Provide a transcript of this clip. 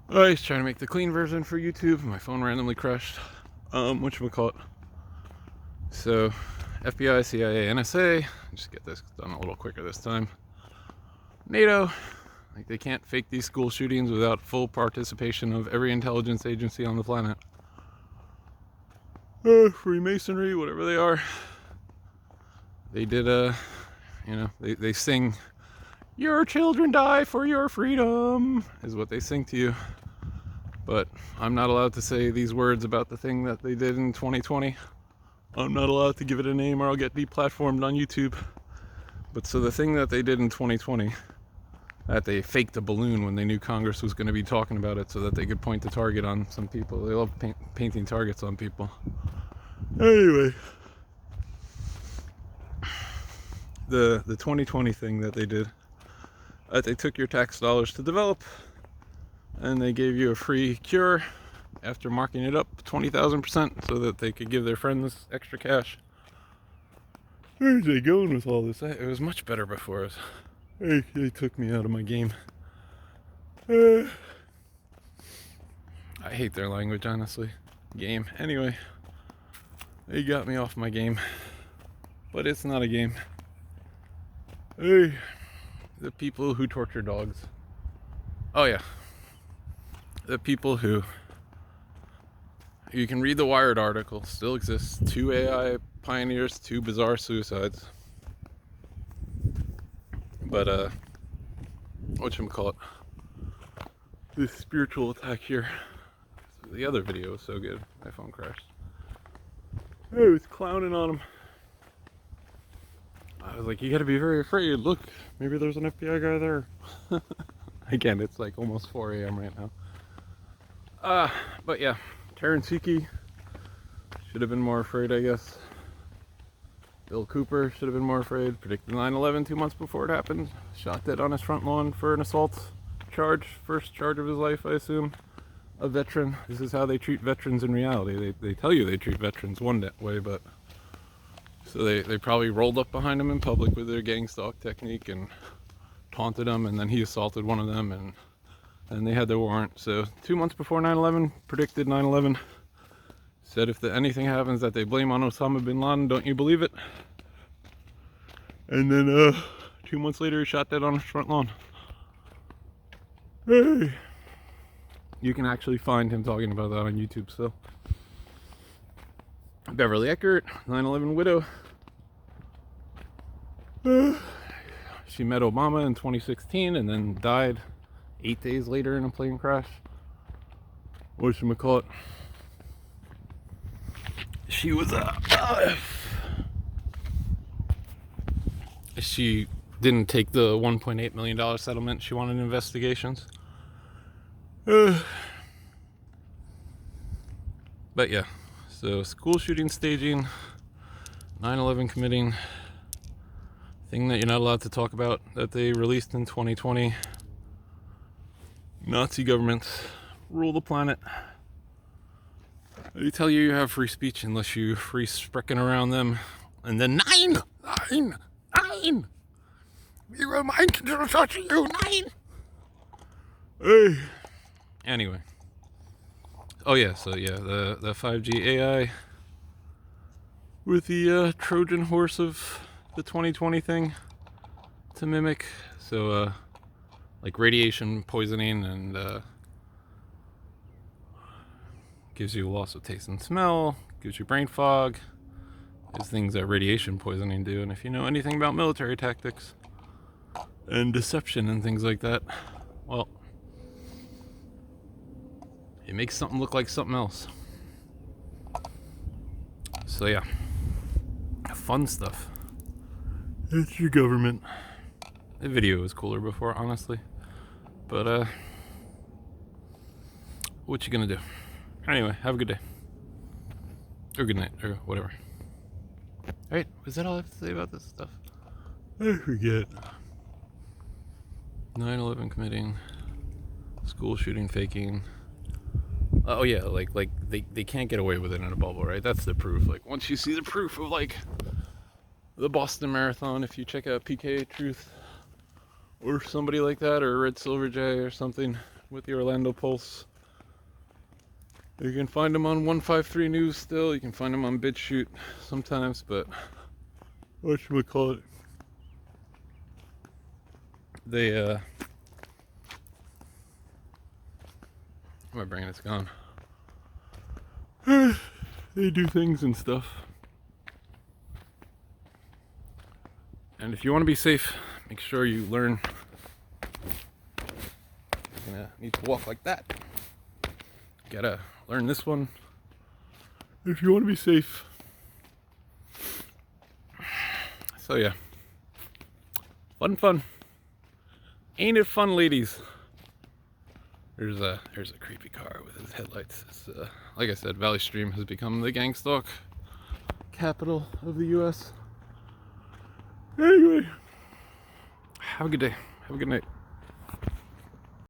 I was trying to make the clean version for YouTube. My phone randomly crashed. Whatchamacallit. So, FBI, CIA, NSA. Just get this done a little quicker this time. NATO. Like, they can't fake these school shootings without full participation of every intelligence agency on the planet. Freemasonry, whatever they are. They did they sing, "Your children die for your freedom," is what they sing to you. But I'm not allowed to say these words about the thing that they did in 2020. I'm not allowed to give it a name or I'll get deplatformed on YouTube. But so the thing that they did in 2020, that they faked a balloon when they knew Congress was going to be talking about it so that they could point the target on some people. They love painting targets on people. Anyway, the 2020 thing that they did, they took your tax dollars to develop and they gave you a free cure after marking it up 20,000% so that they could give their friends extra cash. Where's they going with all this? It was much better before. They took me out of my game. I hate their language, honestly. Game. Anyway, they got me off my game. But it's not a game. Hey, the people who torture dogs. Oh yeah. The people who... You can read the Wired article. Still exists. 2 AI pioneers, 2 bizarre suicides. But, whatchamacallit. This spiritual attack here. The other video was so good. My phone crashed. I was clowning on him. I was like, you gotta be very afraid. Look, maybe there's an FBI guy there. Again, it's like almost 4 a.m. right now. But yeah, Terrence Hickey should have been more afraid, I guess. Bill Cooper should have been more afraid. Predicted 9/11 2 months before it happened. Shot dead on his front lawn for an assault charge. First charge of his life, I assume. A veteran. This is how they treat veterans in reality. They tell you they treat veterans one way, but... So they probably rolled up behind him in public with their gang stalk technique and taunted him, and then he assaulted one of them, and they had their warrant. So 2 months before 9/11, predicted 9/11. Said if anything happens that they blame on Osama bin Laden, don't you believe it? And then 2 months later, he shot dead on his front lawn. Hey. You can actually find him talking about that on YouTube still. Beverly Eckert, 9/11 widow. She met Obama in 2016 and then died 8 days later in a plane crash. Whatchamacallit. She was she didn't take the $1.8 million settlement. She wanted investigations. But yeah, so school shooting staging, 9/11 committing, thing that you're not allowed to talk about that they released in 2020. Nazi governments rule the planet. They tell you have free speech unless you free sprecking around them. And then 9! We were mind control touching you, 9! Hey. Anyway. Oh yeah, so yeah, the 5G AI with the Trojan horse of the 2020 thing to mimic. So like radiation poisoning and gives you a loss of taste and smell, gives you brain fog, is things that radiation poisoning do. And if you know anything about military tactics and deception and things like that, well, it makes something look like something else. So yeah, fun stuff. It's your government. The video was cooler before, honestly. But what you gonna do? Anyway, have a good day. Or good night, or whatever. Alright, was that all I have to say about this stuff? I forget. 9/11 committing, school shooting faking. Oh yeah, like they can't get away with it in a bubble, right? That's the proof. Like once you see the proof of like the Boston Marathon, if you check out PK Truth or somebody like that, or Red Silver J or something, with the Orlando Pulse. You can find them on 153 News still. You can find them on BitChute sometimes, but whatchamacallit, they my brain is gone. They do things and stuff. And if you want to be safe, make sure you learn. You're gonna need to walk like that. Gotta learn this one if you want to be safe. So yeah, fun. Ain't it fun, ladies? There's a creepy car with his headlights. It's, like I said, Valley Stream has become the gang stalk capital of the U.S. Anyway, have a good day. Have a good night.